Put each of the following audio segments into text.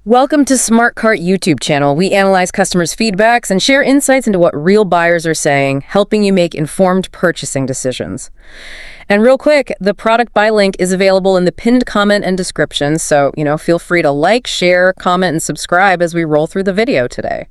Welcome to SmartCart YouTube channel. We analyze customers' feedbacks and share insights into what real buyers are saying, helping you make informed purchasing decisions. And real quick, the product buy link is available in the pinned comment and description, so, feel free to like, share, comment, and subscribe as we roll through the video today.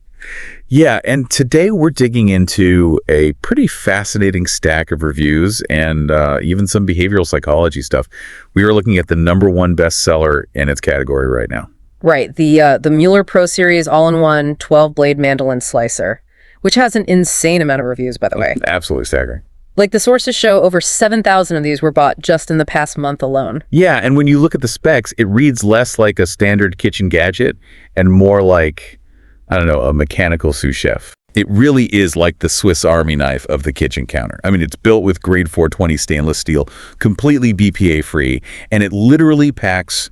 Yeah, and today we're digging into a pretty fascinating stack of reviews and even some behavioral psychology stuff. We are looking at the #1 bestseller in its category right now. Right, the Mueller Pro Series all-in-one 12-blade mandolin slicer, which has an insane amount of reviews, by the way. Absolutely staggering. Like, the sources show over 7,000 of these were bought just in the past month alone. Yeah, and when you look at the specs, it reads less like a standard kitchen gadget and more like, a mechanical sous chef. It really is like the Swiss Army knife of the kitchen counter. I mean, it's built with grade 420 stainless steel, completely BPA-free, and it literally packs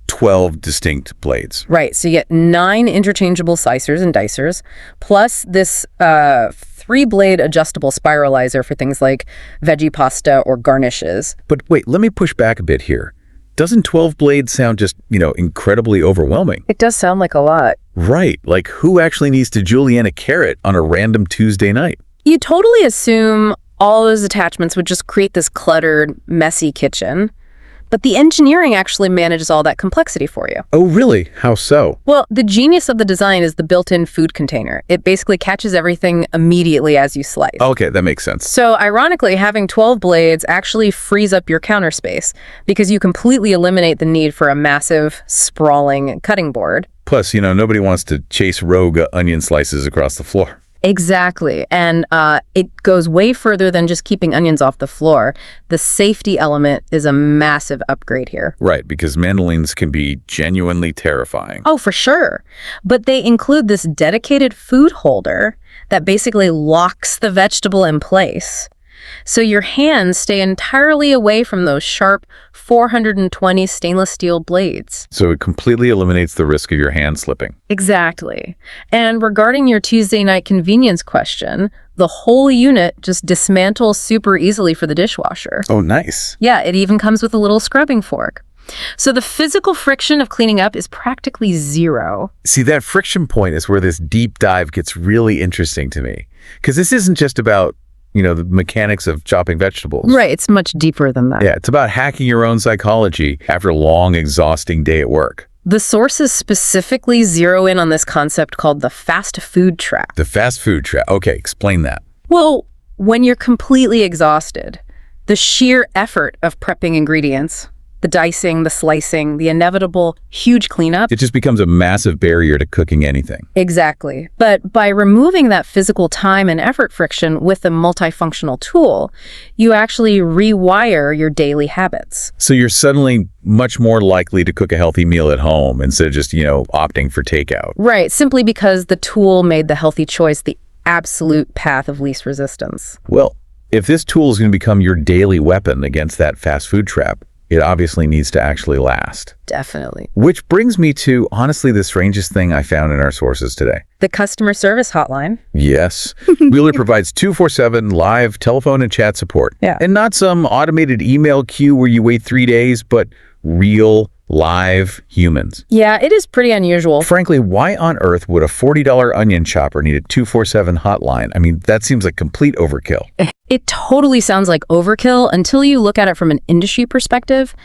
12 distinct blades. Right, so you get 9 interchangeable slicers and dicers, plus this 3-blade adjustable spiralizer for things like veggie pasta or garnishes. But wait, let me push back a bit here. Doesn't 12 blades sound just, incredibly overwhelming? It does sound like a lot. Right, like who actually needs to julienne a carrot on a random Tuesday night? You totally assume all those attachments would just create this cluttered, messy kitchen. But the engineering actually manages all that complexity for you. Oh, really? How so? Well, the genius of the design is the built-in food container. It basically catches everything immediately as you slice. Okay, that makes sense. So, ironically, having 12 blades actually frees up your counter space because you completely eliminate the need for a massive, sprawling cutting board. Plus, nobody wants to chase rogue onion slices across the floor. Exactly. And it goes way further than just keeping onions off the floor. The safety element is a massive upgrade here. Right, because mandolins can be genuinely terrifying. Oh, for sure. But they include this dedicated food holder that basically locks the vegetable in place. So your hands stay entirely away from those sharp 420 stainless steel blades. So it completely eliminates the risk of your hand slipping. Exactly. And regarding your Tuesday night convenience question, the whole unit just dismantles super easily for the dishwasher. Oh, nice. Yeah, it even comes with a little scrubbing fork. So the physical friction of cleaning up is practically zero. See, that friction point is where this deep dive gets really interesting to me. Because this isn't just about the mechanics of chopping vegetables. Right, it's much deeper than that. Yeah, it's about hacking your own psychology after a long, exhausting day at work. The sources specifically zero in on this concept called the fast food trap. The fast food trap. Okay, explain that. Well, when you're completely exhausted, the sheer effort of prepping ingredients, the dicing, the slicing, the inevitable huge cleanup. It just becomes a massive barrier to cooking anything. Exactly. But by removing that physical time and effort friction with a multifunctional tool, you actually rewire your daily habits. So you're suddenly much more likely to cook a healthy meal at home instead of just, opting for takeout. Right, simply because the tool made the healthy choice the absolute path of least resistance. Well, if this tool is going to become your daily weapon against that fast food trap, it obviously needs to actually last. Definitely. Which brings me to, honestly, the strangest thing I found in our sources today. The customer service hotline. Yes. Mueller provides 24/7 live telephone and chat support. Yeah. And not some automated email queue where you wait 3 days, but real, live humans. Yeah, it is pretty unusual. Frankly, why on earth would a $40 onion chopper need a 24/7 hotline? I mean, that seems like complete overkill. It totally sounds like overkill until you look at it from an industry perspective.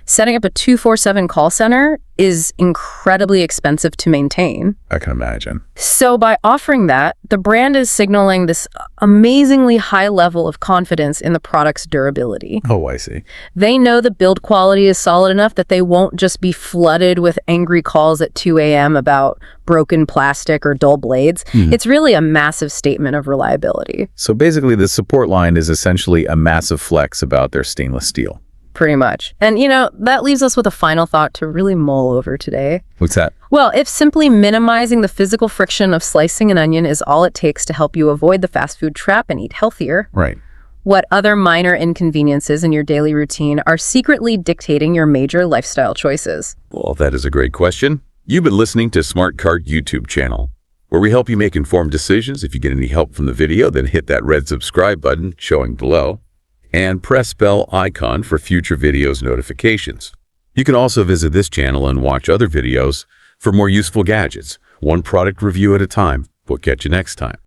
Setting up a 24/7 call center is incredibly expensive to maintain. I can imagine. So by offering that, the brand is signaling this amazingly high level of confidence in the product's durability. Oh, I see. They know the build quality is solid enough that they won't just be flooded with angry calls at 2 a.m. about broken plastic or dull blades. It's really a massive statement of reliability. So basically, the support line is essentially a massive flex about their stainless steel. Pretty much. And, that leaves us with a final thought to really mull over today. What's that? Well, if simply minimizing the physical friction of slicing an onion is all it takes to help you avoid the fast food trap and eat healthier, Right. what other minor inconveniences in your daily routine are secretly dictating your major lifestyle choices? Well, that is a great question. You've been listening to SmartCart YouTube channel, where we help you make informed decisions. If you get any help from the video, then hit that red subscribe button showing below and press bell icon for future videos notifications. You can also visit this channel and watch other videos For more useful gadgets, one product review at a time. We'll catch you next time.